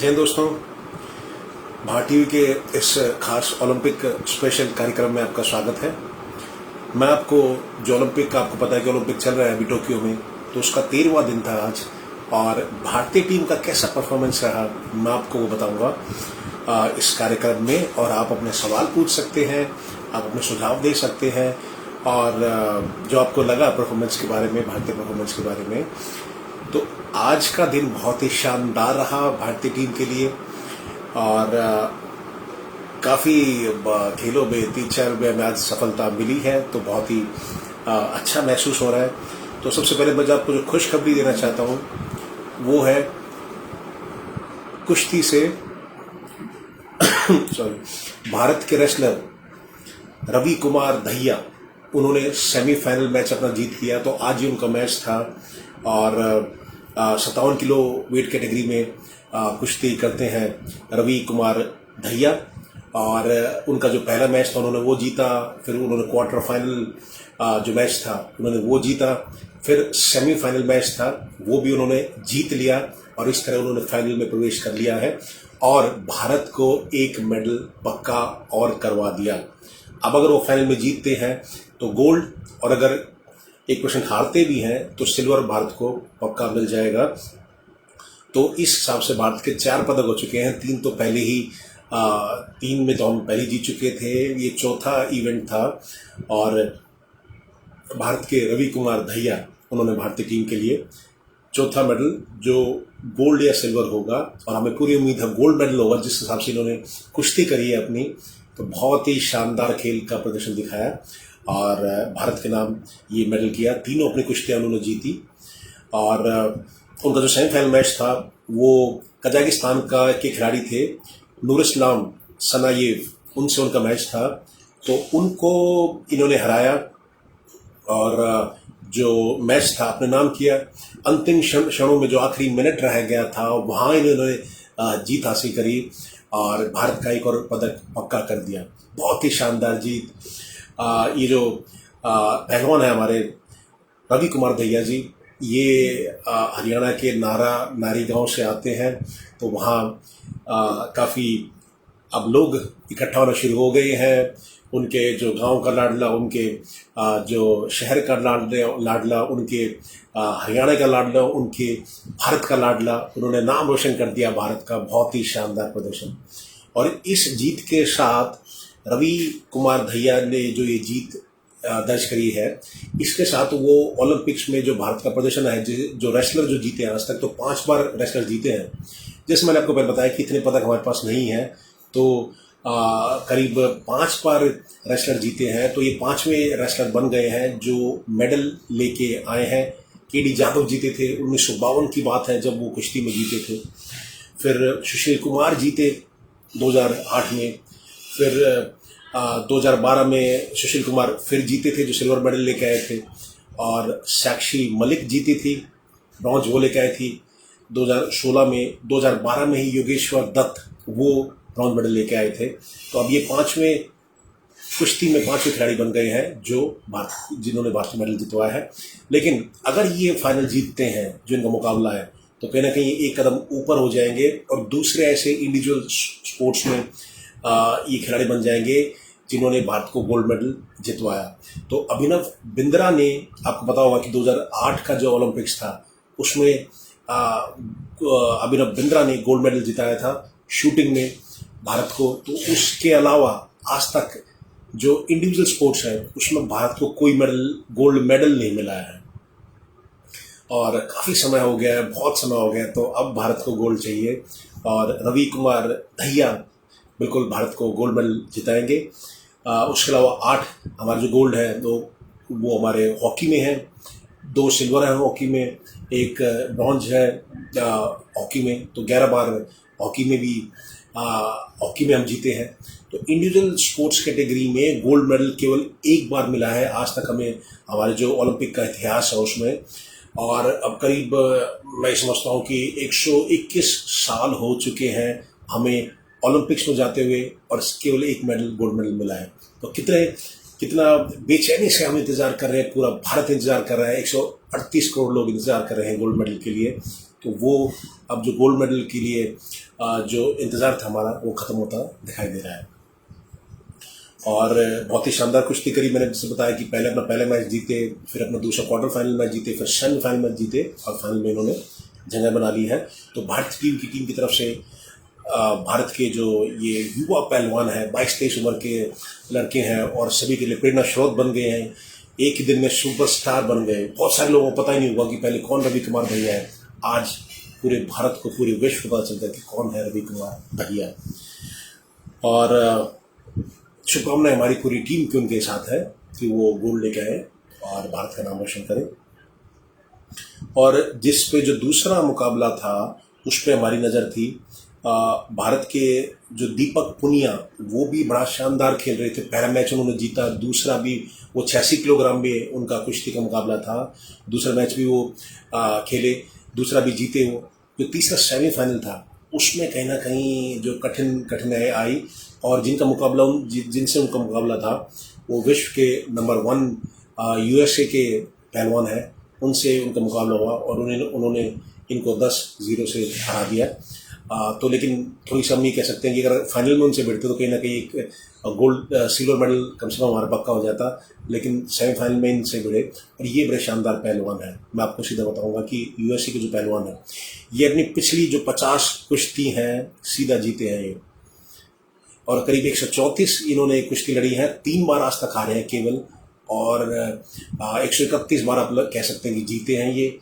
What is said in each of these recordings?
जय हिंद दोस्तों, भारत टीवी के इस खास ओलंपिक स्पेशल कार्यक्रम में आपका स्वागत है। मैं आपको जो ओलंपिक का आपको पता है कि ओलंपिक चल रहा है अभी टोक्यो में, तो उसका 13वां दिन था आज और भारतीय टीम का कैसा परफॉर्मेंस रहा मैं आपको वो बताऊंगा इस कार्यक्रम में। और आप अपने सवाल पूछ सकते हैं, आप अपने सुझाव दे सकते हैं और जो आपको लगा परफॉर्मेंस के बारे में, भारतीय परफॉर्मेंस के बारे में। तो आज का दिन बहुत ही शानदार रहा भारतीय टीम के लिए और काफ़ी खेलों में 3-4 में आज सफलता मिली है, तो बहुत ही अच्छा महसूस हो रहा है। तो सबसे पहले मैं आपको जो खुशखबरी देना चाहता हूँ वो है कुश्ती से भारत के रेसलर रवि कुमार दहिया, उन्होंने सेमीफाइनल मैच अपना जीत लिया। तो आज ही उनका मैच था और 57 किलो वेट कैटेगरी में कुश्ती करते हैं रवि कुमार दहिया और उनका जो पहला मैच था उन्होंने वो जीता। फिर उन्होंने क्वार्टर फाइनल जो मैच था उन्होंने वो जीता। फिर सेमीफाइनल मैच था वो भी उन्होंने जीत लिया और इस तरह उन्होंने फाइनल में प्रवेश कर लिया है और भारत को एक मेडल पक्का और करवा दिया। अब अगर वो फाइनल में जीतते हैं तो गोल्ड, और अगर 1% हारते भी हैं तो सिल्वर भारत को पक्का मिल जाएगा। तो इस हिसाब से भारत के 4 पदक हो चुके हैं। 3 तो पहले ही 3 में तो हम पहले जीत चुके थे, ये चौथा इवेंट था और भारत के रवि कुमार दहिया, उन्होंने भारतीय टीम के लिए चौथा मेडल जो गोल्ड या सिल्वर होगा, और हमें पूरी उम्मीद है गोल्ड मेडल होगा जिस हिसाब से इन्होंने कुश्ती करी है अपनी। तो बहुत ही शानदार खेल का प्रदर्शन दिखाया और भारत के नाम ये मेडल किया। तीनों अपनी कुश्तियाँ उन्होंने जीती और उनका जो सेमीफाइनल मैच था वो कजाकिस्तान के खिलाड़ी थे नूरिस्लाम सनायेव, उनसे उनका मैच था। तो उनको इन्होंने हराया और जो मैच था अपने नाम किया। अंतिम क्षणों में जो आखिरी मिनट रह गया था वहाँ इन्होंने जीत हासिल करी और भारत का एक और पदक पक्का कर दिया। बहुत ही शानदार जीत। ये जो पहलवान है हमारे रवि कुमार दहिया जी, ये हरियाणा के नारी गांव से आते हैं। तो वहाँ काफ़ी अब लोग इकट्ठा होना शुरू हो गए हैं। उनके जो गांव का लाडला, उनके जो शहर का लाडला, उनके हरियाणा का लाडला, उनके भारत का लाडला, उन्होंने नाम रोशन कर दिया भारत का। बहुत ही शानदार प्रदर्शन। और इस जीत के साथ रवि कुमार दहिया ने जो ये जीत दर्ज करी है, इसके साथ वो ओलंपिक्स में जो भारत का प्रदर्शन है, जो रेसलर जो जीते हैं आज तक, तो 5 बार रेसलर जीते हैं। जैसे मैंने आपको पहले बताया कि इतने पदक हमारे पास नहीं है, तो करीब 5 बार रेसलर जीते हैं। तो ये 5वें रेसलर बन गए हैं जो मेडल लेके आए हैं। केडी जाधव जीते थे, 1952 की बात है जब वो कुश्ती में जीते थे। फिर सुशील कुमार जीते 2008 में। फिर 2012 में सुशील कुमार फिर जीते थे, जो सिल्वर मेडल लेके आए थे। और साक्षी मलिक जीती थी, ब्रॉन्ज वो लेके आई थी 2016 में। 2012 में ही योगेश्वर दत्त वो ब्रॉन्ज मेडल लेके आए थे। तो अब ये 5वें कुश्ती में 5वें खिलाड़ी बन गए हैं जिन्होंने भारतीय मेडल जितवाया है। लेकिन अगर ये फाइनल जीतते हैं जो इनका मुकाबला है, तो कहीं ना कहीं एक कदम ऊपर हो जाएंगे और दूसरे ऐसे इंडिविजुअल स्पोर्ट्स में ये खिलाड़ी बन जाएंगे जिन्होंने भारत को गोल्ड मेडल जितवाया। तो अभिनव बिंद्रा ने, आपको पता होगा कि 2008 का जो ओलंपिक्स था उसमें अभिनव बिंद्रा ने गोल्ड मेडल जिताया था शूटिंग में भारत को। तो उसके अलावा आज तक जो इंडिविजुअल स्पोर्ट्स है उसमें भारत को कोई गोल्ड मेडल नहीं मिला है और काफ़ी समय हो गया है, बहुत समय हो गया। तो अब भारत को गोल्ड चाहिए और रवि कुमार दहिया बिल्कुल भारत को गोल्ड मेडल जिताएंगे। उसके अलावा 8 हमारे जो गोल्ड है तो वो हमारे हॉकी में है। 2 सिल्वर है हॉकी में, 1 ब्रॉन्ज है हॉकी में। तो 11 बार हॉकी में हम जीते हैं। तो इंडिविजुअल स्पोर्ट्स कैटेगरी में गोल्ड मेडल केवल 1 बार मिला है आज तक हमें, हमारे जो ओलंपिक का इतिहास है उसमें। और अब करीब मैं समझता हूँ कि 121 साल हो चुके हैं हमें ओलंपिक्स में जाते हुए और केवल 1 गोल्ड मेडल मिला है। तो कितना बेचैनी से हम इंतजार कर रहे हैं, पूरा भारत इंतजार कर रहा है, 138 करोड़ लोग इंतजार कर रहे हैं गोल्ड मेडल के लिए। तो वो अब जो गोल्ड मेडल के लिए जो इंतज़ार था हमारा वो ख़त्म होता दिखाई दे रहा है। और बहुत ही शानदार कुश्ती करी। मैंने जैसे बताया कि पहले अपना पहला मैच जीते, फिर अपना दूसरा क्वार्टर फाइनल मैच जीते, फिर सेमीफाइनल मैच जीते और फाइनल में इन्होंने जगह बना ली है। तो भारतीय टीम की तरफ से भारत के जो ये युवा पहलवान हैं, 22-23 उम्र के लड़के हैं और सभी के लिए प्रेरणा स्रोत बन गए हैं। एक ही दिन में सुपरस्टार बन गए। बहुत सारे लोगों को पता ही नहीं हुआ कि पहले कौन रवि कुमार दहिया है। आज पूरे भारत को, पूरे विश्व को पता चलता है कि कौन है रवि कुमार दहिया। और शुभकामनाएं हमारी पूरी टीम की उनके साथ है कि वो गोल्ड लेके आए और भारत का नाम रोशन करें। और जिस पे जो दूसरा मुकाबला था उस पे हमारी नज़र थी। भारत के जो दीपक पुनिया, वो भी बड़ा शानदार खेल रहे थे। पहला मैच उन्होंने जीता, दूसरा भी वो 86 किलोग्राम में उनका कुश्ती का मुकाबला था। दूसरा मैच भी वो खेले, दूसरा भी जीते वो। जो तीसरा सेमीफाइनल था उसमें कहीं ना कहीं जो कठिनाई आई और जिनसे उनका मुकाबला था वो विश्व के नंबर 1 USA के पहलवान हैं, उनसे उनका मुकाबला हुआ और उन्होंने इनको 10-0 से हरा दिया। तो लेकिन थोड़ी सी हम ये कह सकते हैं कि अगर फाइनल में उनसे भिड़ते तो कहीं ना कहीं एक सिल्वर मेडल कम से कम हमारा पक्का हो जाता। लेकिन सेमीफाइनल में इनसे भिड़े और ये बड़े शानदार पहलवान हैं। मैं आपको सीधा बताऊंगा कि USA के जो पहलवान हैं ये अपनी पिछली जो 50 कुश्ती हैं सीधा जीते हैं ये, और करीब 134 इन्होंने कुश्ती लड़ी है। 3 बार आज तक हारे हैं केवल, और 131 बार आप कह सकते हैं कि जीते हैं ये,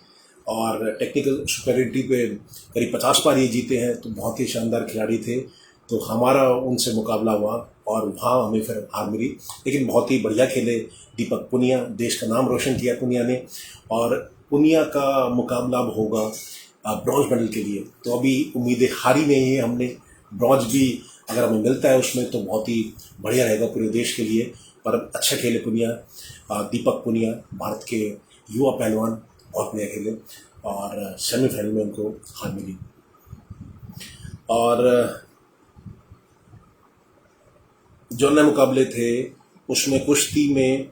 और टेक्निकल सुपेरिटी पे करीब 50 बार ये जीते हैं। तो बहुत ही शानदार खिलाड़ी थे। तो हमारा उनसे मुकाबला हुआ और वहाँ हमें फिर हार मिली, लेकिन बहुत ही बढ़िया खेले दीपक पुनिया, देश का नाम रोशन किया पुनिया ने। और पुनिया का मुकाबला अब होगा ब्रॉन्ज मेडल के लिए। तो अभी उम्मीदें हारी नहीं है हमने, ब्रॉन्ज भी अगर हमें मिलता है उसमें तो बहुत ही बढ़िया रहेगा पूरे देश के लिए। पर अच्छा खेले पुनिया, दीपक पुनिया, भारत के युवा पहलवान बहुत बढ़िया खेले और सेमीफाइनल में उनको हार मिली। और जो नए मुकाबले थे उसमें कुश्ती में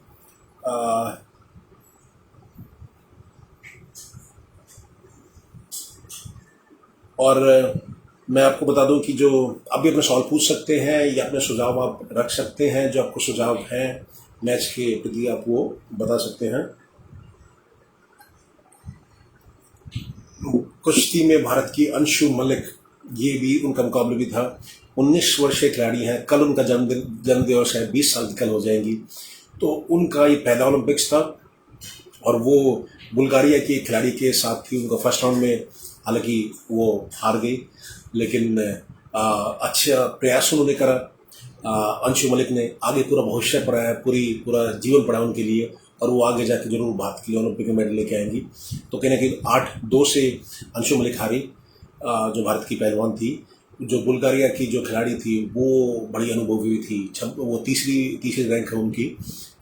और मैं आपको बता दूं कि जो अभी अपने सवाल पूछ सकते हैं या अपने सुझाव आप रख सकते हैं, जो आपको सुझाव हैं मैच के प्रति आप वो बता सकते हैं। कुश्ती में भारत की अंशु मलिक, ये भी उनका मुकाबला भी था। 19 वर्षीय खिलाड़ी हैं। कल उनका जन्म दिवस है, 20 साल की कल हो जाएंगी। तो उनका ये पहला ओलंपिक्स था और वो बुल्गारिया के खिलाड़ी के साथ थी। उनका फर्स्ट राउंड में हालांकि वो हार गई, लेकिन अच्छा प्रयास उन्होंने करा। अंशु मलिक ने आगे पूरा भविष्य पढ़ाया, पूरा जीवन पढ़ा उनके लिए, और वो आगे जाके जरूर भारत के लिए ओलंपिक में मेडल लेके आएंगी। तो कहने कि 8-2 से अंशु मलिक हारी, जो भारत की पहलवान थी। जो बुल्गारिया की जो खिलाड़ी थी वो बड़ी अनुभवी थी, वो तीसरी रैंक है उनकी,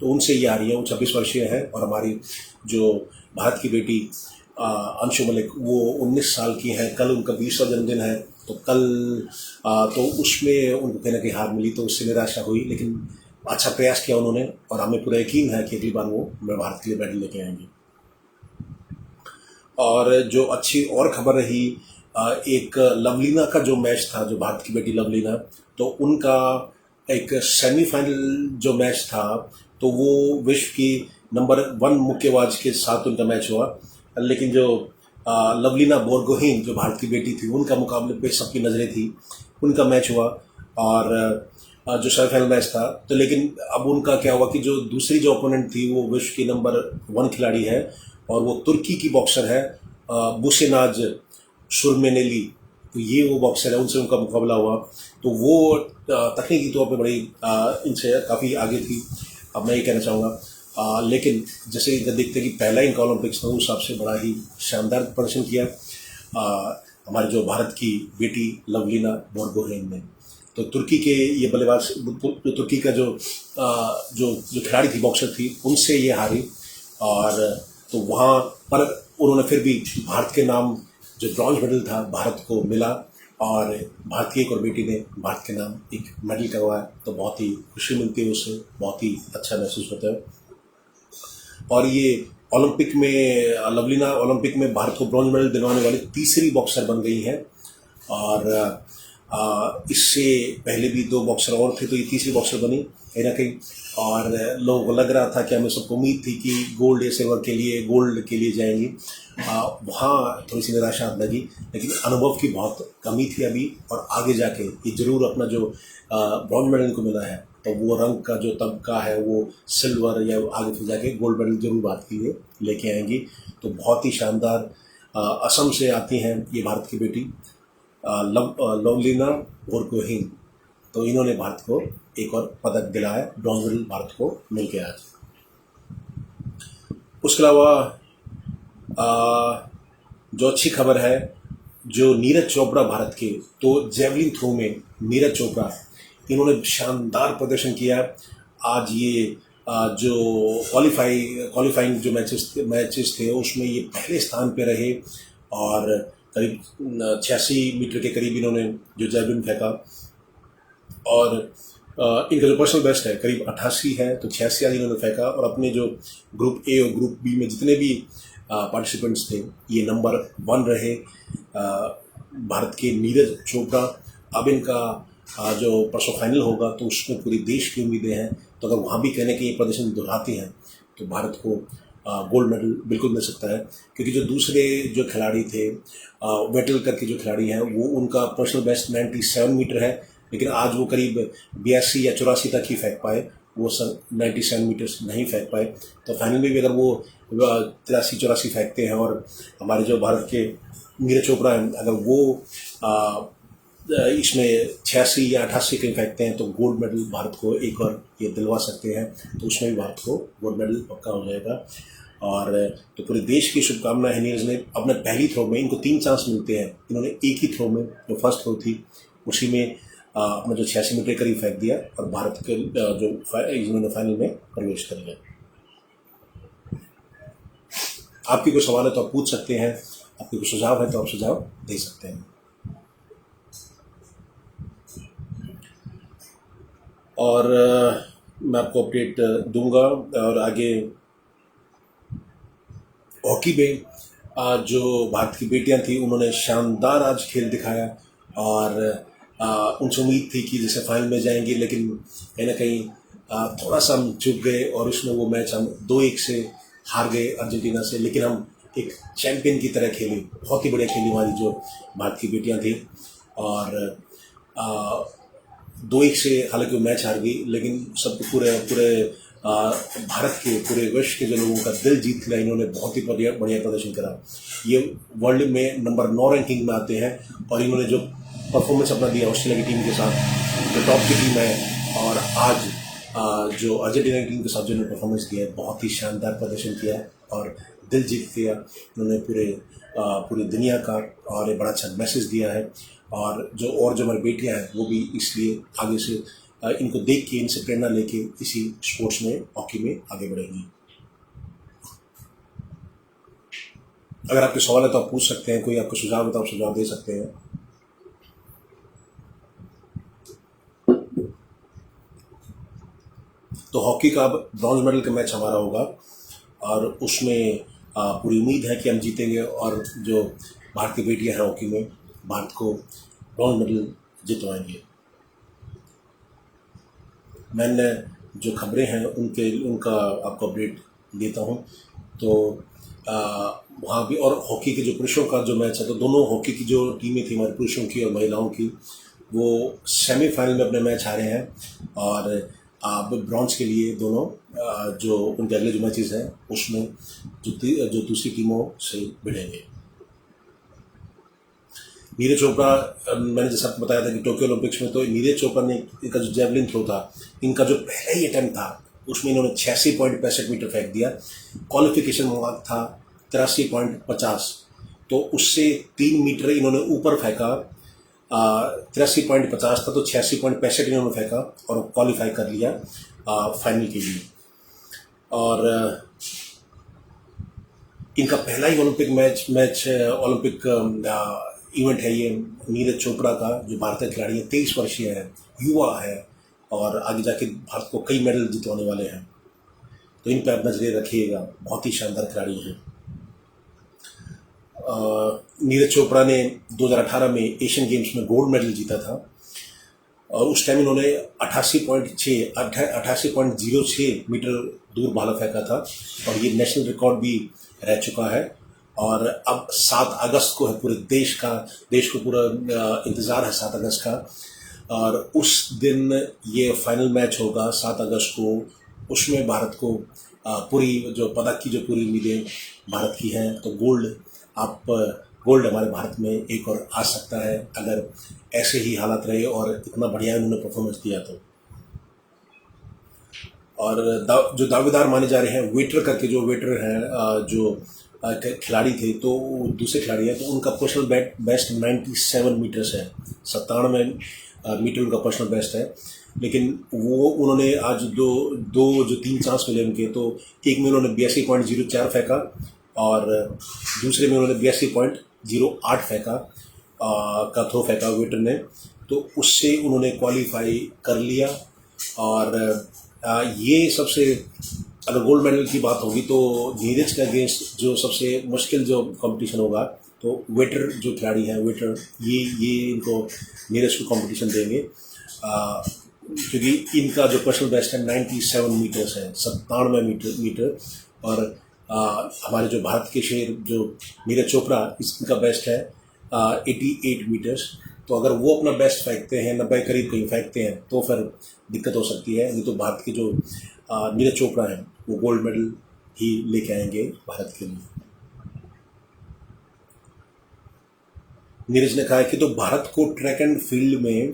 तो उनसे ये आ रही है। वो 26 वर्षीय है। और हमारी जो भारत की बेटी अंशु मलिक वो 19 साल की है। कल उनका 20वां जन्मदिन है। तो कल तो उसमें उनको कहने की हार मिली, तो उससे निराशा हुई, लेकिन अच्छा प्रयास किया उन्होंने और हमें पूरा यकीन है कि अगली बार वो भारत के लिए मेडल लेके आएंगे। और जो अच्छी और खबर रही, एक लवलीना का जो मैच था, जो भारत की बेटी लवलीना, तो उनका एक सेमीफाइनल जो मैच था तो वो विश्व की नंबर 1 मुक्केबाज के साथ उनका मैच हुआ। लेकिन जो लवलीना बोरगोहेन जो भारत की बेटी थी, उनका मुकाबले पे सबकी नज़रें थी, उनका मैच हुआ और जो सेमीफाइनल मैच था। तो लेकिन अब उनका क्या हुआ कि जो दूसरी जो ओपोनेंट थी वो विश्व की नंबर 1 खिलाड़ी है और वो तुर्की की बॉक्सर है, बुसेनाज शुरमेनेली। तो ये वो बॉक्सर है, उनसे उनका मुकाबला हुआ। तो वो तकनीकी तौर पे बड़ी इनसे काफ़ी आगे थी, अब मैं ये कहना चाहूँगा। लेकिन जैसे देखते कि पहला इनका ओलंपिक्स था, उस हिसाब से बड़ा ही शानदार प्रदर्शन किया हमारे जो भारत की बेटी लवलीना बोरगोहेन ने। तो तुर्की के ये बल्लेबाज, तुर्की का जो खिलाड़ी थी, बॉक्सर थी, उनसे ये हारी। और तो वहाँ पर उन्होंने फिर भी भारत के नाम, जो ब्रॉन्ज मेडल था, भारत को मिला और भारत की एक और बेटी ने भारत के नाम एक मेडल करवाया। तो बहुत ही खुशी मिलती है उससे, बहुत ही अच्छा महसूस होता है। और ये ओलंपिक में लवलीना ओलंपिक में भारत को ब्रॉन्ज मेडल दिलवाने वाली तीसरी बॉक्सर बन गई हैं। और इससे पहले भी 2 बॉक्सर और थे, तो ये तीसरी बॉक्सर बनी कहीं ना कहीं। और लोगों को लग रहा था कि हमें सबको उम्मीद थी कि गोल्ड या सिल्वर के लिए, गोल्ड के लिए जाएंगी। वहाँ थोड़ी सी निराशा लगी, लेकिन अनुभव की बहुत कमी थी अभी, और आगे जाके ये जरूर अपना जो ब्रॉन्ज मेडल इनको मिला है, तो वो रंग का जो तबका है वो सिल्वर या आगे फिर जाके गोल्ड मेडल जरूर भारत के लिए लेके आएंगी। तो बहुत ही शानदार। असम से आती हैं ये भारत की बेटी लवलीना बोरगोहेन, तो इन्होंने भारत को एक और पदक दिलाया, ब्रॉन्ज मेडल भारत को मिल गया आज। उसके अलावा जो अच्छी खबर है, जो नीरज चोपड़ा भारत के, तो जेवलिन थ्रो में नीरज चोपड़ा इन्होंने शानदार प्रदर्शन किया। आज ये जो क्वालिफाइंग जो मैचेस थे उसमें ये पहले स्थान पे रहे, और करीब 86 मीटर के करीब इन्होंने जो जेवलिन फेंका, और इनका जो पर्सनल बेस्ट है करीब 88 है, तो 86 आज इन्होंने फेंका। और अपने जो ग्रुप ए और ग्रुप बी में जितने भी पार्टिसिपेंट्स थे, ये नंबर 1 रहे भारत के नीरज चोपड़ा। अब इनका जो परसों फाइनल होगा तो उसमें पूरे देश की उम्मीदें हैं, तो अगर वहाँ भी कहने के ये प्रदर्शन दोहराती हैं तो भारत को गोल्ड मेडल बिल्कुल मिल सकता है। क्योंकि जो दूसरे जो खिलाड़ी थे, वेटल करके जो खिलाड़ी हैं, वो उनका पर्सनल बेस्ट 97 मीटर है, लेकिन आज वो करीब 82 या 84 तक ही फेंक पाए, वो 97 मीटर्स नहीं फेंक पाए। तो फाइनल में भी अगर वो 83-84 फेंकते हैं, और हमारे जो भारत के नीरज चोपड़ा हैं, अगर वो इसमें 86 या 88 कहीं फेंकते हैं, तो गोल्ड मेडल भारत को एक और ये दिलवा सकते हैं। तो उसमें भी भारत को गोल्ड मेडल पक्का हो जाएगा। और तो पूरे देश की शुभकामनाएं हैं। नीरज ने अपने पहली थ्रो में, इनको 3 चांस मिलते हैं, इन्होंने एक ही थ्रो में, जो फर्स्ट थ्रो थी उसी में अपना जो 86 मीटर करीब फेंक दिया, और भारत के जो इन्होंने फाइनल में प्रवेश कर लिया। आपकी कोई सवाल है तो आप पूछ सकते हैं, आपके कोई सुझाव है तो आप सुझाव दे सकते हैं। और मैं आपको अपडेट दूंगा। और आगे हॉकी में जो भारत की बेटियां थी, उन्होंने शानदार आज खेल दिखाया, और उनसे उम्मीद थी कि जैसे फाइनल में जाएंगे, लेकिन कहीं ना कहीं थोड़ा सा हम चूक गए, और उसमें वो मैच हम 2-1 से हार गए अर्जेंटीना से। लेकिन हम एक चैंपियन की तरह खेले, बहुत ही बढ़िया खेली हमारी जो भारत की बेटियां थी, और 2-1 से हालांकि वो मैच हार गई, लेकिन सब पूरे भारत के, पूरे विश्व के जो लोगों का दिल जीत लिया, इन्होंने बहुत ही बढ़िया प्रदर्शन करा। ये वर्ल्ड में नंबर 9 रैंकिंग में आते हैं, और इन्होंने जो परफॉर्मेंस अपना दिया ऑस्ट्रेलिया की टीम के साथ, जो टॉप की टीम है, और आज जो अर्जेंटीना की टीम के साथ जो परफॉर्मेंस दिया है, बहुत ही शानदार प्रदर्शन किया और दिल जीत लिया उन्होंने पूरी दुनिया का, और एक बड़ा अच्छा मैसेज दिया है। और जो हमारी बेटियां हैं, वो भी इसलिए आगे से इनको देख के, इनसे प्रेरणा लेके इसी स्पोर्ट्स में, हॉकी में आगे बढ़ेंगी। अगर आपके सवाल है तो आप पूछ सकते हैं, कोई आपको सुझाव है तो आप सुझाव दे सकते हैं। तो हॉकी का ब्रॉन्ज मेडल का मैच हमारा होगा, और उसमें पूरी उम्मीद है कि हम जीतेंगे, और जो भारत की बेटियां हैं हॉकी में, भारत को ब्रॉन्ज मेडल जितवाएंगे। मैंने जो खबरें हैं उनका आपको अपडेट देता हूं। तो वहाँ भी, और हॉकी के जो पुरुषों का जो मैच है, तो दोनों हॉकी की जो टीमें थी हमारे पुरुषों की और महिलाओं की, वो सेमीफाइनल में अपने मैच हारे हैं, और अब ब्रॉन्ज के लिए दोनों जो उनके अगले जो मैचेस हैं उसमें जो दूसरी टीमों से भिड़ेंगे। नीरज चोपड़ा, मैंने जैसा आपको बताया था कि टोक्यो ओलंपिक्स में, तो नीरज चोपड़ा ने, इनका जो जेवलिन थ्रो था, इनका जो पहला ही अटेम्प्ट था, उसमें इन्होंने 86.65 मीटर फेंक दिया। क्वालिफिकेशन मार्क था 83.50, तो उससे 3 मीटर इन्होंने ऊपर फेंका। 83.50 था, तो 86.65 इन्होंने फेंका और क्वालिफाई कर लिया फाइनल के लिए। और इनका पहला ही ओलंपिक इवेंट है ये नीरज चोपड़ा का, जो भारतीय खिलाड़ी है, 23 वर्षीय है, युवा है, और आगे जाके भारत को कई मेडल जितवाने वाले हैं। तो इन पर आप नजरें रखिएगा, बहुत ही शानदार खिलाड़ी हैं। नीरज चोपड़ा ने 2018 में एशियन गेम्स में गोल्ड मेडल जीता था और उस टाइम इन्होंने 88.06 मीटर दूर भाला फेंका था और ये नेशनल रिकॉर्ड भी रह चुका है। और अब 7 अगस्त को है, पूरे देश को पूरा इंतज़ार है 7 अगस्त का, और उस दिन ये फाइनल मैच होगा 7 अगस्त को। उसमें भारत को पूरी जो पदक की जो पूरी उम्मीदें भारत की हैं, तो गोल्ड हमारे भारत में एक और आ सकता है अगर ऐसे ही हालात रहे और इतना बढ़िया उन्होंने परफॉर्मेंस दिया तो। और जो दावेदार माने जा रहे हैं, वेटर करके जो वेटर हैं, जो खिलाड़ी थे, तो दूसरे खिलाड़ी हैं, तो उनका पर्सनल बेस्ट 97 मीटर्स है, 97 मीटर उनका पर्सनल बेस्ट है। लेकिन वो उन्होंने आज जो 3 चांस मिले उनके, तो एक में उन्होंने 82.04 फेंका और दूसरे में उन्होंने 82.08 फेंका का थ्रो फेंका वेटर ने, तो उससे उन्होंने क्वालिफाई कर लिया। और ये सबसे, अगर गोल्ड मेडल की बात होगी तो नीरज के अगेंस्ट जो सबसे मुश्किल जो कंपटीशन होगा, तो वेटर जो खिलाड़ी हैं, वेटर ये इनको नीरज को कंपटीशन देंगे, क्योंकि इनका जो पर्सनल बेस्ट है 97 मीटर्स है, 97 मीटर। और हमारे जो भारत के शेर जो नीरज चोपड़ा, इसका बेस्ट है 88 मीटर्स। तो अगर वो अपना बेस्ट फेंकते हैं, 90 करीब कहीं फेंकते हैं, तो फिर दिक्कत हो सकती है। नहीं तो भारत के जो नीरज चोपड़ा हैं वो गोल्ड मेडल ही लेके आएंगे भारत के लिए। नीरज ने कहा है कि तो भारत को ट्रैक एंड फील्ड में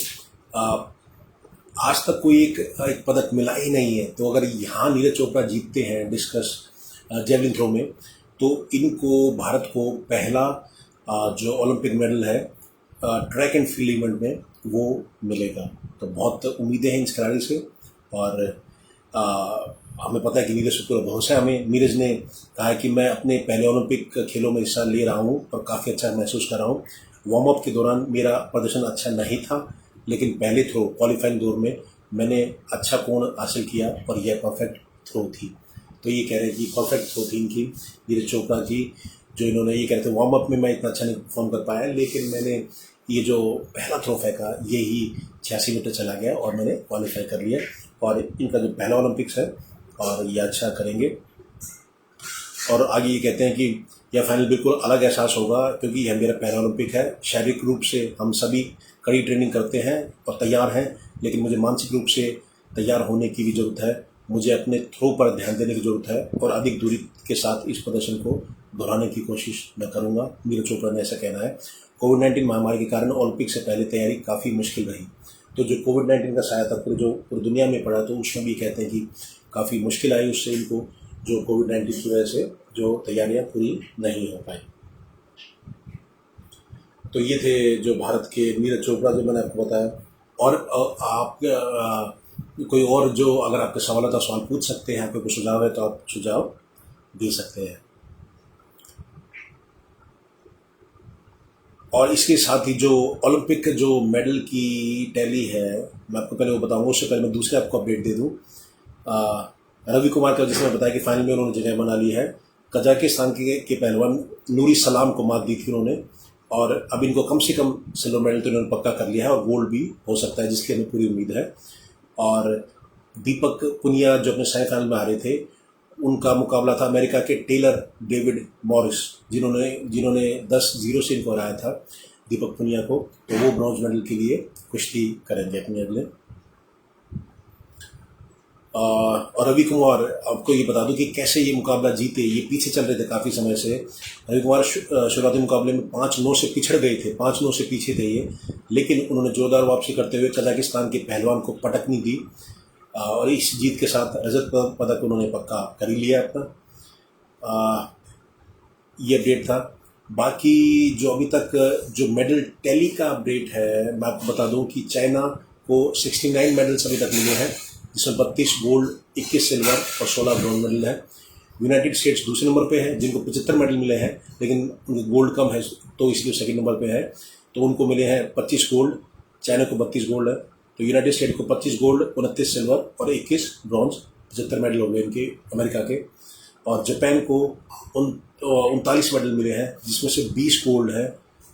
आज तक कोई एक पदक मिला ही नहीं है, तो अगर यहाँ नीरज चोपड़ा जीतते हैं डिस्कस जेवलिन थ्रो में, तो इनको भारत को पहला जो ओलंपिक मेडल है ट्रैक एंड फील्ड इवेंट में वो मिलेगा। तो बहुत उम्मीदें हैं इस खिलाड़ी से और हमें पता है कि नीरज पर पूरा भरोसा है हमें। नीरज ने कहा है कि मैं अपने पहले ओलंपिक खेलों में हिस्सा ले रहा हूँ और काफ़ी अच्छा महसूस कर रहा हूँ। वार्म अप के दौरान मेरा प्रदर्शन अच्छा नहीं था, लेकिन पहले थ्रो क्वालिफाइंग दौर में मैंने अच्छा कोण हासिल किया और यह परफेक्ट थ्रो थी। तो ये कह रहे हैं कि परफेक्ट थ्रो थी इनकी, नीरज चोपड़ा की, जो इन्होंने ये कह रहे थे वार्म अप में मैं इतना अच्छा नहीं परफॉर्म कर पाया, लेकिन मैंने ये जो पहला थ्रो फेंका ये ही 86 मीटर चला गया और मैंने क्वालिफाई कर लिया। और इनका जो पहला ओलंपिक्स है और ये अच्छा करेंगे। और आगे ये कहते हैं कि यह फाइनल बिल्कुल अलग एहसास होगा, क्योंकि यह मेरा पहला ओलंपिक है। शारीरिक रूप से हम सभी कड़ी ट्रेनिंग करते हैं और तैयार हैं, लेकिन मुझे मानसिक रूप से तैयार होने की भी ज़रूरत है। मुझे अपने थ्रो पर ध्यान देने की ज़रूरत है और अधिक दूरी के साथ इस प्रदर्शन को दोहराने की कोशिश मैं करूँगा। नीरज चोपड़ा ने ऐसा कहना है। कोविड-19 महामारी के कारण ओलंपिक से पहले तैयारी काफ़ी मुश्किल रही, तो जो कोविड-19 का साया था पूरी दुनिया में पड़ा, तो उसमें भी कहते हैं कि काफ़ी मुश्किल आई उससे इनको, जो कोविड-19 की वजह से जो तैयारियां पूरी नहीं हो पाई। तो ये थे जो भारत के नीरज चोपड़ा, जो मैंने आपको बताया। और आप कोई और जो अगर आपके सवाल था सवाल पूछ सकते हैं, आपके कोई सुझाव है तो आप सुझाव दे सकते हैं। और इसके साथ ही जो ओलंपिक जो मेडल की टैली है, मैं आपको पहले वो बताऊंगा, उससे पहले मैं दूसरे आपको अपडेट दे दूं। रवि कुमार का, जिसने बताया कि फाइनल में उन्होंने जगह बना ली है। कजाकिस्तान के पहलवान नूरी सलाम को मात दी थी उन्होंने, और अब इनको कम से कम सिल्वर मेडल तो इन्होंने पक्का कर लिया है और गोल्ड भी हो सकता है, जिसकी हमें पूरी उम्मीद है। और दीपक पुनिया जो अपने सेमीफाइनल में हारे थे, उनका मुकाबला था अमेरिका के टेलर डेविड मॉरिस, जिन्होंने 10-0 से इनको हराया था दीपक पुनिया को। तो वो ब्रॉन्ज मेडल के लिए कुश्ती करेंगे अपने अगले। और रवि कुमार, आपको ये बता दूं कि कैसे ये मुकाबला जीते। ये पीछे चल रहे थे काफ़ी समय से। रवि कुमार शुरुआती मुकाबले में 5-9 से पिछड़ गए थे, 5-9 से पीछे थे ये, लेकिन उन्होंने जोरदार वापसी करते हुए कजाकिस्तान के पहलवान को पटकनी दी और इस जीत के साथ रजत पदक उन्होंने पक्का कर ही लिया अपना। ये अपडेट था। बाकी जो अभी तक जो मेडल टैली का अपडेट है, मैं आपको बता दूं कि चाइना को 69 मेडल्स अभी तक मिले हैं, जिसमें 32 गोल्ड, 21 सिल्वर और 16 ब्रॉन्ज मेडल है। यूनाइटेड स्टेट्स दूसरे नंबर पे है, जिनको 75 मेडल मिले हैं, लेकिन उनके गोल्ड कम है, तो इसलिए सेकंड नंबर पे है। तो उनको मिले हैं 25 गोल्ड, चाइना को 32 गोल्ड है। तो यूनाइटेड स्टेट को 25 गोल्ड, 29 सिल्वर और 21 ब्रॉन्ज, 75 मेडल हो गए इनके अमेरिका के। और जापान को 39 मेडल मिले हैं, जिसमें से 20 गोल्ड है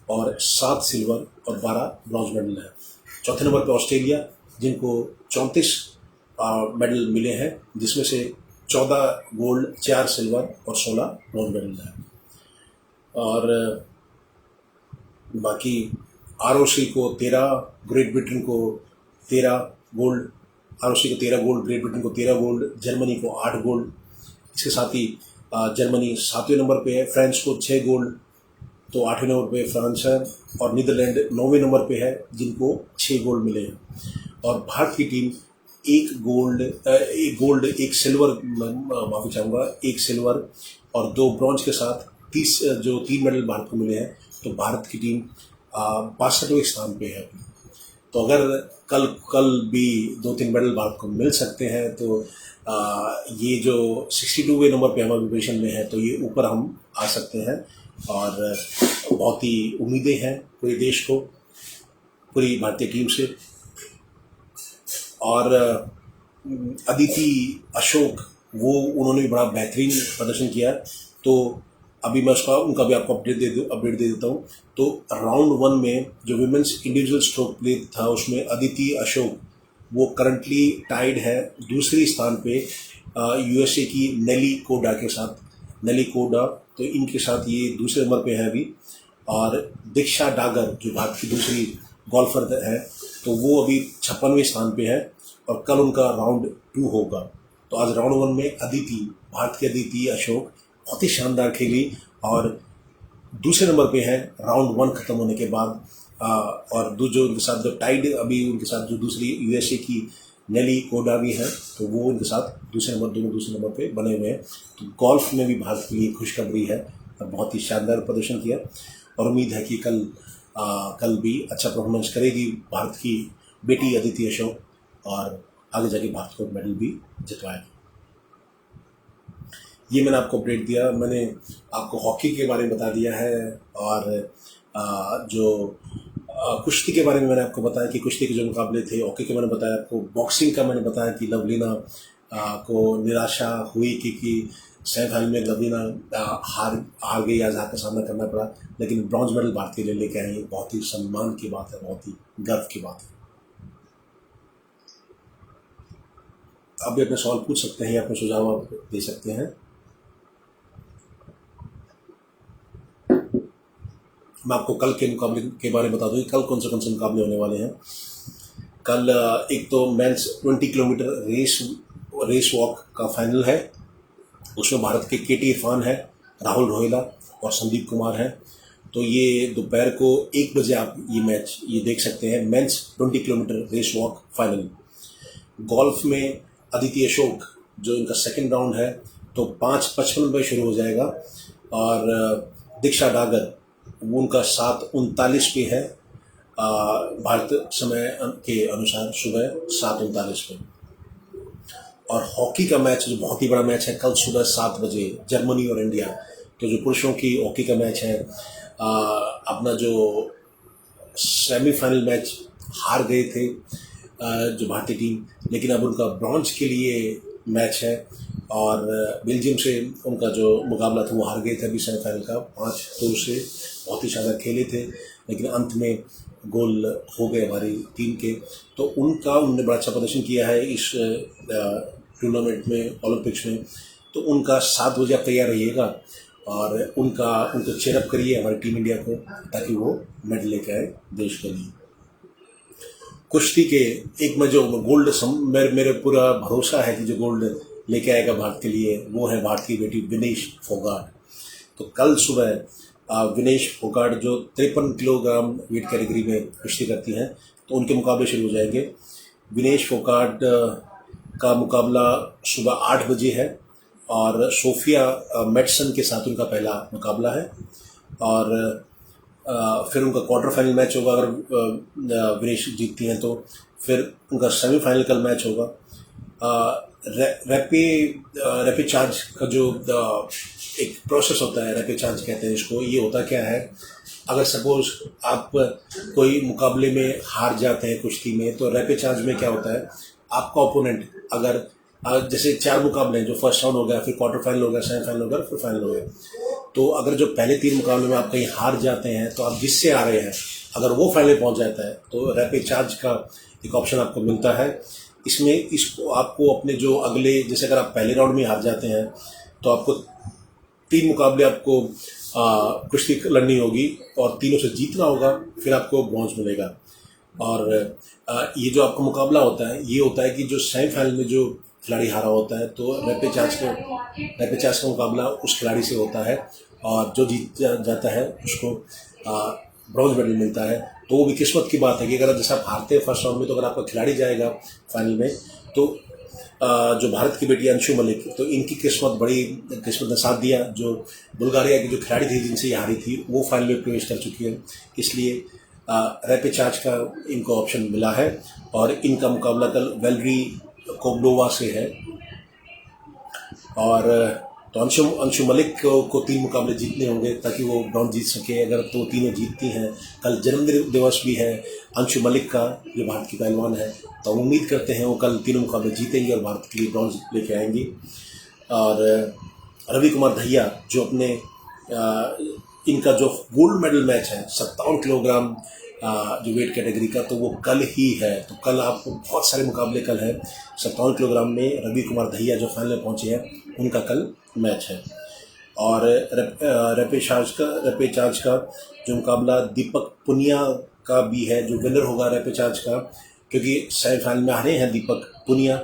और 7 सिल्वर और 12 ब्रॉन्ज मेडल है। चौथे नंबर पर ऑस्ट्रेलिया, जिनको 34 मेडल मिले हैं, जिसमें से 14 गोल्ड, 4 सिल्वर और 16 ब्रॉन्ज मेडल है। और बाकी आरओसी को 13, ग्रेट ब्रिटेन को 13 गोल्ड, आरओसी को 13 गोल्ड, ग्रेट ब्रिटेन को 13 गोल्ड, जर्मनी को 8 गोल्ड। इसके साथ ही जर्मनी 7वें नंबर पे है, फ्रांस को 6 गोल्ड, तो 8वें नंबर पे फ्रांस है, और नीदरलैंड 9वें नंबर पे है, जिनको 6 गोल्ड मिले हैं। और भारत की टीम एक गोल्ड, एक सिल्वर, माफी चाहूँगा, एक सिल्वर और 2 ब्रॉन्ज के साथ 3 मेडल भारत को मिले हैं। तो भारत की टीम 62वें स्थान पे है। तो अगर कल भी 2-3 मेडल भारत को मिल सकते हैं, तो ये जो 62वें नंबर पे हमारे प्रिपरेशन में है, तो ये ऊपर हम आ सकते हैं। और बहुत ही उम्मीदें हैं पूरे देश को, पूरी भारतीय टीम से। और अदिति अशोक, वो उन्होंने भी बड़ा बेहतरीन प्रदर्शन किया। तो अभी मैं उनका भी आपको अपडेट दे देता हूँ। तो राउंड 1 में जो विमेंस इंडिविजुअल स्ट्रोक प्ले था, उसमें अदिति अशोक वो करंटली टाइड है दूसरे स्थान पे यूएसए की नेली कोडा के साथ। नेली कोडा, तो इनके साथ ये दूसरे नंबर पे है अभी। और दीक्षा डागर, जो भारत की दूसरी गोल्फर है, तो वो अभी 56वें स्थान पे है। और कल उनका राउंड 2 होगा। तो आज राउंड 1 में भारत की अदिति अशोक बहुत ही शानदार खेली और दूसरे नंबर पे है राउंड 1 खत्म होने के बाद। और जो उनके साथ जो टाइड अभी उनके साथ जो दूसरी यूएसए की नेली कोडा भी है, तो वो उनके साथ दोनों दूसरे नंबर पे बने हुए हैं। तो गोल्फ में भी भारत के लिए खुशखबरी है और बहुत ही शानदार प्रदर्शन किया। और उम्मीद है कि कल भी अच्छा परफॉर्मेंस करेगी भारत की बेटी अदिति अशोक, और आगे जाके भारत को मेडल भी जितवाएगी। ये मैंने आपको अपडेट दिया। मैंने आपको हॉकी के बारे में बता दिया है, और जो कुश्ती के बारे में मैंने आपको बताया कि कुश्ती के जो मुकाबले थे। हॉकी के मैंने बताया आपको। बॉक्सिंग का मैंने बताया कि लवलीना को निराशा हुई क्योंकि सेमीफाइनल में लवलीना हार गई, आज़ाद का सामना करना पड़ा, लेकिन ब्रॉन्ज मेडल भारत के लिए लेके आई। बहुत ही सम्मान की बात है, बहुत ही गर्व की बात है। आप भी अपने सवाल पूछ सकते हैं, अपने सुझाव आप दे सकते हैं। मैं आपको कल के मुकाबले के बारे में बता दूं कि कल कौन से मुकाबले होने वाले हैं। कल एक तो मेंस 20 किलोमीटर रेस वॉक का फाइनल है। उसमें भारत के केटी इरफान है, राहुल रोहिला और संदीप कुमार है। तो ये दोपहर को 1 बजे आप ये मैच देख सकते हैं, men's 20 kilometre race walk final. Golf में अदिति अशोक, जो इनका सेकंड राउंड है, तो 5:55 पर शुरू हो जाएगा। और दीक्षा डागर, वो उनका 7:39 पे है भारत समय के अनुसार, सुबह 7:39 पे। और हॉकी का मैच जो बहुत ही बड़ा मैच है, कल सुबह 7 बजे जर्मनी और इंडिया। तो जो पुरुषों की हॉकी का मैच है, अपना जो सेमीफाइनल मैच हार गए थे जो भारतीय टीम, लेकिन अब उनका ब्रॉन्ज के लिए मैच है। और बेल्जियम से उनका जो मुकाबला था वो हार गए थे अभी सेमीफाइनल का 5-2 से। बहुत ही शानदार खेले थे, लेकिन अंत में गोल हो गए हमारी टीम के। तो उन्होंने बड़ा अच्छा प्रदर्शन किया है इस टूर्नामेंट में, ओलंपिक्स में। तो उनका 7 बजे आप तैयार रहिएगा और उनको चेयरअप करिए हमारी टीम इंडिया को, ताकि वो मेडल लेके आए देश के लिए। कुश्ती के एक में जो गोल्ड, मेरे पूरा भरोसा है कि जो गोल्ड लेके आएगा भारत के लिए, वो है भारत की बेटी विनेश फोगाट। तो कल सुबह विनेश फोगाट, जो 53 किलोग्राम वेट कैटेगरी में कुश्ती करती हैं, तो उनके मुकाबले शुरू हो जाएंगे। विनेश फोगाट का मुकाबला सुबह 8 बजे है और सोफिया मेडसन के साथ उनका पहला मुकाबला है। और फिर उनका क्वार्टर फाइनल मैच होगा। अगर विनेश जीतती हैं तो फिर उनका सेमीफाइनल कल मैच होगा। रैपिड चार्ज का जो एक प्रोसेस होता है, रैपिड चार्ज कहते हैं इसको। ये होता क्या है, अगर सपोज आप कोई मुकाबले में हार जाते हैं कुश्ती में, तो रैपिड चार्ज में क्या होता है, आपका ओपोनेंट अगर जैसे 4 मुकाबले हैं, जो फर्स्ट राउंड हो गया, फिर क्वार्टर फाइनल हो गया, सेमीफाइनल हो गया, फिर फाइनल हो गया। तो अगर जो पहले 3 मुकाबले में आप कहीं हार जाते हैं तो आप जिससे आ रहे हैं अगर वो फाइनल पहुंच जाता है तो रैपिड चार्ज का एक ऑप्शन आपको मिलता है। इसमें इसको आपको अपने जो अगले, जैसे अगर आप पहले राउंड में हार जाते हैं तो आपको 3 मुकाबले आपको कुश्ती लड़नी होगी और तीनों से जीतना होगा, फिर आपको ब्रॉन्ज मिलेगा। और ये जो आपका मुकाबला होता है ये होता है कि जो सेमीफाइनल में जो खिलाड़ी हारा होता है तो रैपिड चार्ज का मुकाबला उस खिलाड़ी से होता है और जो जीत जाता है उसको ब्रॉन्ज मेडल मिलता है। तो वो भी किस्मत की बात है कि अगर जैसे आप हारते हैं फर्स्ट राउंड में तो अगर आपका खिलाड़ी जाएगा फाइनल में तो जो भारत की बेटी अंशु मलिक, तो इनकी बड़ी किस्मत ने साथ दिया। जो बुल्गारिया की जो खिलाड़ी थी जिनसे ये हारी थी वो फाइनल में प्रवेश कर चुकी है, इसलिए रैपिड चार्ज का इनको ऑप्शन मिला है। और इनका मुकाबला कल वेलरी कोब्लोवा से है। और तो अंशु मलिक को 3 मुकाबले जीतने होंगे ताकि वो ब्रॉन्ज जीत सके। अगर तो तीनों जीतती हैं, कल जन्मदिन दिवस भी है अंशु मलिक का जो भारत की पहलवान है, तो उम्मीद करते हैं वो कल तीनों मुकाबले जीतेंगे और भारत के लिए ब्रॉन्ज लेके आएंगी। और रवि कुमार दहिया जो अपने इनका जो गोल्ड मेडल मैच है 57 किलोग्राम जो वेट कैटेगरी का, तो वो कल ही है। तो कल आपको बहुत सारे मुकाबले कल हैं। 57 किलोग्राम में रवि कुमार दहिया जो फाइनल में पहुंचे हैं उनका कल मैच है। और रैपिड चार्ज का जो मुकाबला दीपक पुनिया का भी है, जो विनर होगा रैपिड चार्ज का, क्योंकि सेमीफाइनल में हारे हैं दीपक पुनिया।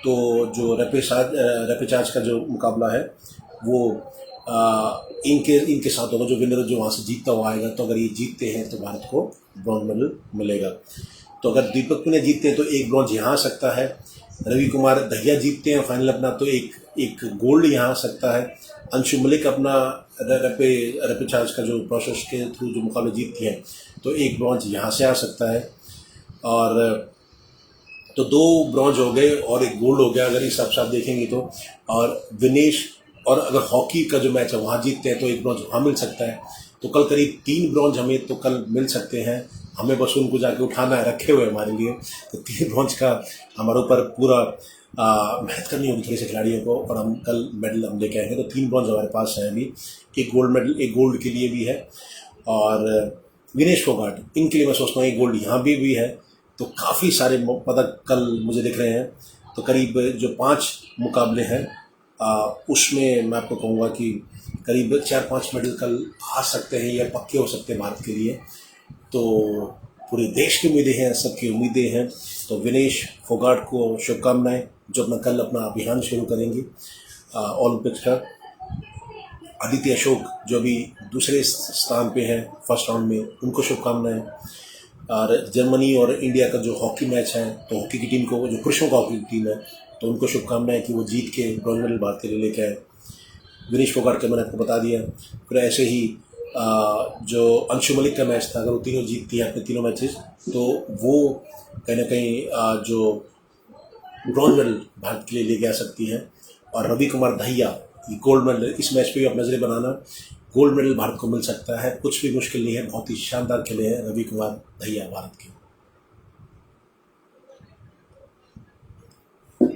तो जो रैपिड चार्ज का जो मुकाबला है वो इनके साथ होगा, जो विनर जो वहाँ से जीतता हुआ आएगा। तो अगर ये जीतते हैं तो भारत को ब्रॉन्ज मेडल मिलेगा। तो अगर दीपक पुनिया जीतते हैं तो एक ब्रॉन्ज यहाँ आ सकता है, रवि कुमार दहिया जीतते हैं फाइनल अपना तो एक गोल्ड यहाँ आ सकता है। अंशु मलिक अपना रैपिड चार्ज का जो प्रोसेस के थ्रू जो मुकाबले जीतती हैं तो एक ब्रॉन्ज यहाँ से आ सकता है। और तो 2 ब्रॉन्ज हो गए और एक गोल्ड हो गया अगर इस हिसाब से आप देखेंगे तो। और विनेश, और अगर हॉकी का जो मैच है वहाँ जीतते हैं तो एक ब्रॉन्ज वहाँ मिल सकता है। तो कल करीब 3 ब्रॉन्ज हमें तो कल मिल सकते हैं, हमें बस उनको जाके उठाना है, रखे हुए हमारे लिए। तो 3 ब्रॉन्ज का हमारे ऊपर पूरा मेहनत करनी होगी थोड़ी से खिलाड़ियों को, और हम कल मेडल हम लेके आएंगे। तो 3 ब्रॉन्ज हमारे पास है अभी, एक गोल्ड मेडल एक गोल्ड के लिए भी है। और विनेश फोगाट इनके लिए मैं सोचता हूँ एक गोल्ड यहाँ भी है। तो काफ़ी सारे पदक कल मुझे दिख रहे हैं। तो करीब जो 5 मुकाबले हैं उसमें मैं आपको कहूँगा कि करीब 4-5 मेडल कल आ सकते हैं या पक्के हो सकते हैं भारत के लिए। तो पूरे देश की उम्मीदें हैं, सबकी उम्मीदें हैं। तो विनेश फोगाट को शुभकामनाएं जो कल अपना अभियान शुरू करेंगे ओलंपिक्स का। आदित्य अशोक जो अभी दूसरे स्थान पे हैं फर्स्ट राउंड में, उनको शुभकामनाएं। और जर्मनी और इंडिया का जो हॉकी मैच है, तो हॉकी की टीम को, जो पुरुषों का हॉकी की टीम है, तो उनको शुभकामनाएं कि वो जीत के ब्रॉन्ज मेडल भारत के लिए लेके आए। विनेश फोगाट का मैंने आपको बता दिया। फिर ऐसे ही जो अंशु मलिक का मैच था, अगर वो तीनों जीतती है अपने तीनों मैचेस तो वो कहीं ना कहीं जो ब्रॉन्ज मेडल भारत के लिए लेके आ सकती है। और रवि कुमार दहिया गोल्ड मेडल, इस मैच पे भी आप नजरें बनाना, गोल्ड मेडल भारत को मिल सकता है, कुछ भी मुश्किल नहीं है। बहुत ही शानदार खेले हैं रवि कुमार दहिया भारत के।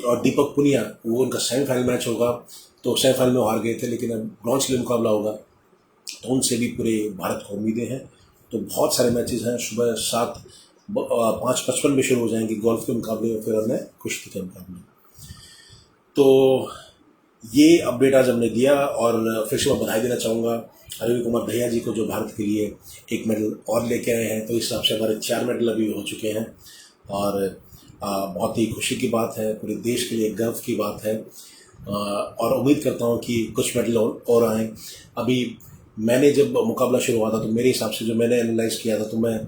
और दीपक पुनिया, वो उनका सेमीफाइनल मैच होगा, तो सेमीफाइनल में हार गए थे, लेकिन अब ब्रॉन्ज के लिए मुकाबला होगा, तो उनसे भी पूरे भारत को उम्मीदें हैं। तो बहुत सारे मैचेस हैं, सुबह 5:55 में शुरू हो जाएंगे गोल्फ के मुकाबले और फिर अन्य कुश्ती के मुकाबले। तो ये अपडेट आज हमने दिया। और फिर से मैं बधाई देना चाहूँगा रवि कुमार दहिया जी को, जो भारत के लिए एक मेडल और लेके आए हैं। तो इस हिसाब से हमारे 4 मेडल अभी हो चुके हैं और बहुत ही खुशी की बात है, पूरे देश के लिए गर्व की बात है। और उम्मीद करता हूँ कि कुछ मेडल और आएँ। अभी मैंने जब मुकाबला शुरू हुआ था तो मेरे हिसाब से जो मैंने एनालाइज किया था, तो मैं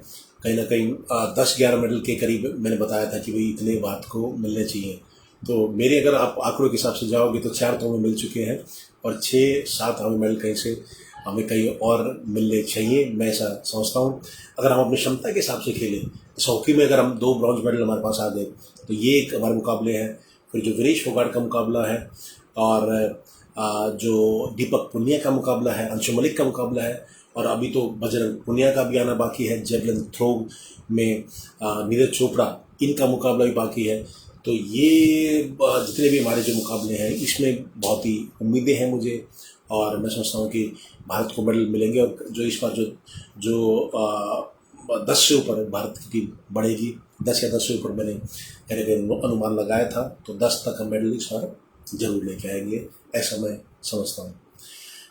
कहीं ना कहीं 10-11 मेडल के करीब मैंने बताया था कि भाई इतने भारत को मिलने चाहिए। तो मेरे अगर आप आंकड़ों के हिसाब से जाओगे तो 4 तो हमें मिल चुके हैं और 6-7 हमें मेडल हमें कहीं और मिलने चाहिए, मैं ऐसा समझता हूँ। अगर हम अपनी क्षमता के हिसाब से खेलें, तो हॉकी में अगर हम 2 ब्रॉन्ज मेडल हमारे पास आ गए तो ये एक हमारे मुकाबले हैं। फिर जो विनेश फोगाट का मुकाबला है और जो दीपक पुनिया का मुकाबला है, अंशु मलिक का मुकाबला है, और अभी तो बजरंग पुनिया का भी आना बाकी है। जेवलिन थ्रो में नीरज चोपड़ा, इनका मुकाबला भी बाकी है। तो ये जितने भी हमारे जो मुकाबले हैं इसमें बहुत ही उम्मीदें हैं मुझे, और मैं समझता हूँ कि भारत को मेडल मिलेंगे। और जो इस बार जो जो 10 से ऊपर भारत की टीम बढ़ेगी, 10 या 10 से ऊपर मैंने अनुमान लगाया था, तो 10 तक हम मेडल इस बार जरूर लेके आएंगे, ऐसा मैं समझता हूँ।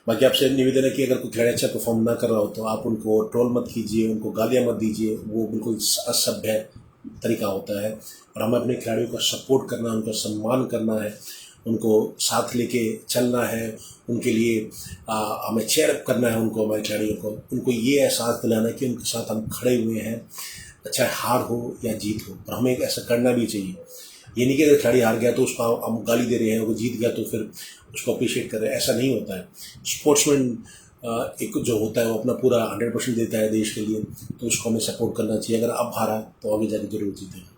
बाकी आपसे निवेदन है कि अगर कोई खिलाड़ी अच्छा परफॉर्म ना कर रहा हो तो आप उनको ट्रोल मत कीजिए, उनको गालियाँ मत दीजिए, वो बिल्कुल असभ्य तरीका होता है। और हमें अपने खिलाड़ियों का सपोर्ट करना है, उनका सम्मान करना है, उनको साथ लेके चलना है, उनके लिए हमें चेयर अप करना है उनको, हमारे खिलाड़ियों को, उनको ये एहसास दिलाना है कि उनके साथ हम खड़े हुए हैं, चाहे हार हो या जीत हो। और हमें ऐसा करना भी चाहिए। ये नहीं कि अगर खिलाड़ी हार गया तो उसको हम गाली दे रहे हैं, वो जीत गया तो फिर उसको अप्रिशिएट कर रहे हैं, ऐसा नहीं होता है। स्पोर्ट्समैन एक जो होता है वो अपना पूरा 100% देता है देश के लिए, तो उसको हमें सपोर्ट करना चाहिए। अगर अब हारा तो आगे जाके जरूर जीतेगा।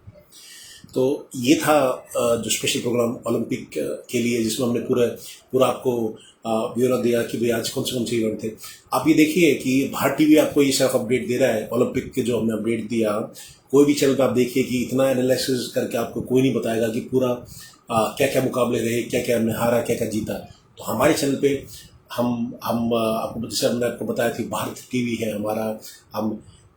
तो ये था जो स्पेशल प्रोग्राम ओलंपिक के लिए, जिसमें हमने पूरा आपको ब्यौरा दिया कि भाई आज कौन से इवेंट थे। आप ये देखिए कि भारत टीवी आपको ये सिर्फ अपडेट दे रहा है ओलंपिक के, जो हमने अपडेट दिया। कोई भी चैनल पर आप देखिए कि इतना एनालिसिस करके आपको कोई नहीं बताएगा कि पूरा क्या क्या मुकाबले रहे, क्या क्या हमने हारा, क्या क्या जीता। तो हमारे चैनल पे हम आपको, जैसे हमने आपको बताया थी, भारत टीवी है हमारा, हम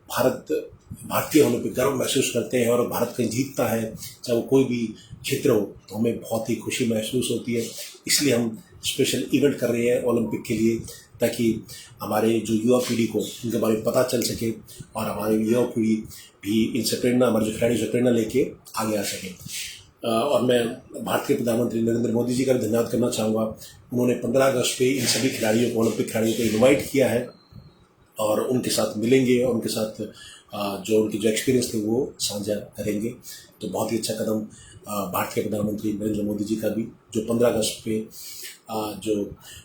भारतीय होने पे गर्व महसूस करते हैं। और भारत कहीं जीतता है, चाहे वो कोई भी क्षेत्र हो, तो हमें बहुत ही खुशी महसूस होती है। इसलिए हम स्पेशल इवेंट कर रहे हैं ओलंपिक के लिए, ताकि हमारे जो युवा पीढ़ी को इनके बारे में पता चल सके, और हमारी युवा पीढ़ी भी इनसे प्रेरणा, हमारे जो खिलाड़ी से प्रेरणा लेके आगे आ सके। और मैं भारत के प्रधानमंत्री नरेंद्र मोदी जी का भी धन्यवाद करना चाहूँगा। उन्होंने 15 अगस्त पे इन सभी खिलाड़ियों को, ओलंपिक खिलाड़ियों को इन्वाइट किया है, और उनके साथ मिलेंगे, और उनके साथ जो उनके जो एक्सपीरियंस थे वो साझा करेंगे। तो बहुत ही अच्छा कदम भारत के प्रधानमंत्री नरेंद्र मोदी जी का भी, जो 15 अगस्त पे जो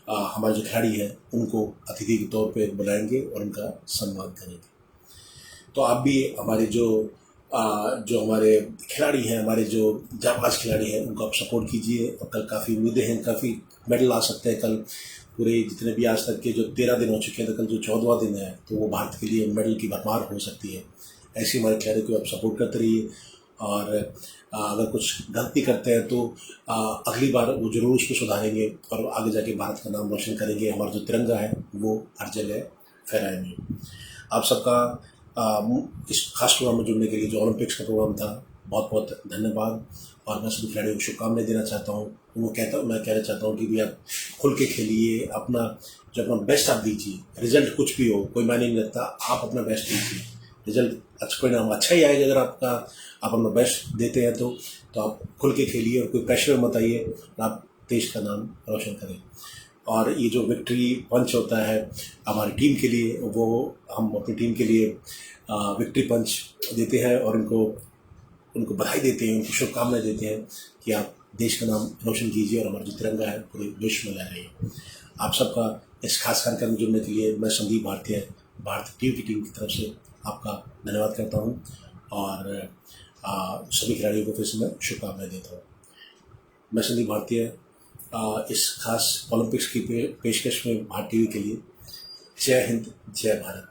हमारे जो खिलाड़ी हैं उनको अतिथि के तौर पे बुलाएंगे और उनका सम्मान करेंगे। तो आप भी हमारे जो हमारे खिलाड़ी हैं, हमारे जो जाबाज खिलाड़ी हैं, उनको आप सपोर्ट कीजिए। और कल काफ़ी उम्मीदें हैं, काफ़ी मेडल आ सकते हैं। कल पूरे जितने भी आज तक के जो 13 दिन हो चुके हैं, तो कल जो 14वां दिन है, तो वो भारत के लिए मेडल की भरमार हो सकती है। ऐसे हमारे खिलाड़ी को आप सपोर्ट करते रहिए। और अगर कुछ गलती करते हैं तो अगली बार वो जरूर उसको सुधारेंगे, और आगे जाके भारत का नाम रोशन करेंगे। हमारा जो तिरंगा है वो हर जगह फहराएंगे। आप सबका इस खास प्रोग्राम में जुड़ने के लिए, जो ओलंपिक्स का प्रोग्राम था, बहुत बहुत धन्यवाद। और मैं सभी खिलाड़ियों को शुभकामनाएं देना चाहता हूँ। मैं कहना चाहता हूँ कि भी आप खुल के खेलिए, अपना बेस्ट आप दीजिए। रिजल्ट कुछ भी हो, कोई मायने नहीं रखता, आप अपना बेस्ट दीजिए। रिजल्ट परिणाम अच्छा ही आएगा अगर आप अपना बेस्ट देते हैं तो आप खुल के खेलिए, और कोई प्रेशर मत आइए, और आप देश का नाम रोशन करें। और ये जो विक्ट्री पंच होता है हमारी टीम के लिए, वो हम अपनी टीम के लिए विक्ट्री पंच देते हैं, और उनको बधाई देते हैं, उनको शुभकामनाएं देते हैं कि आप देश का नाम रोशन कीजिए, और हमारा जो तिरंगा है पूरे विश्व में लहराइए। आप सबका इस खास कार्यक्रम में जुड़ने के लिए मैं संदीप भारतीय, भारत टीम की टीम की तरफ से आपका धन्यवाद करता हूँ। और सभी खिलाड़ियों को फिर से मैं शुभकामनाएं देता हूँ। मैं संदीप भारतीय इस खास ओलंपिक्स की पेशकश में भारत टीवी के लिए। जय हिंद, जय भारत।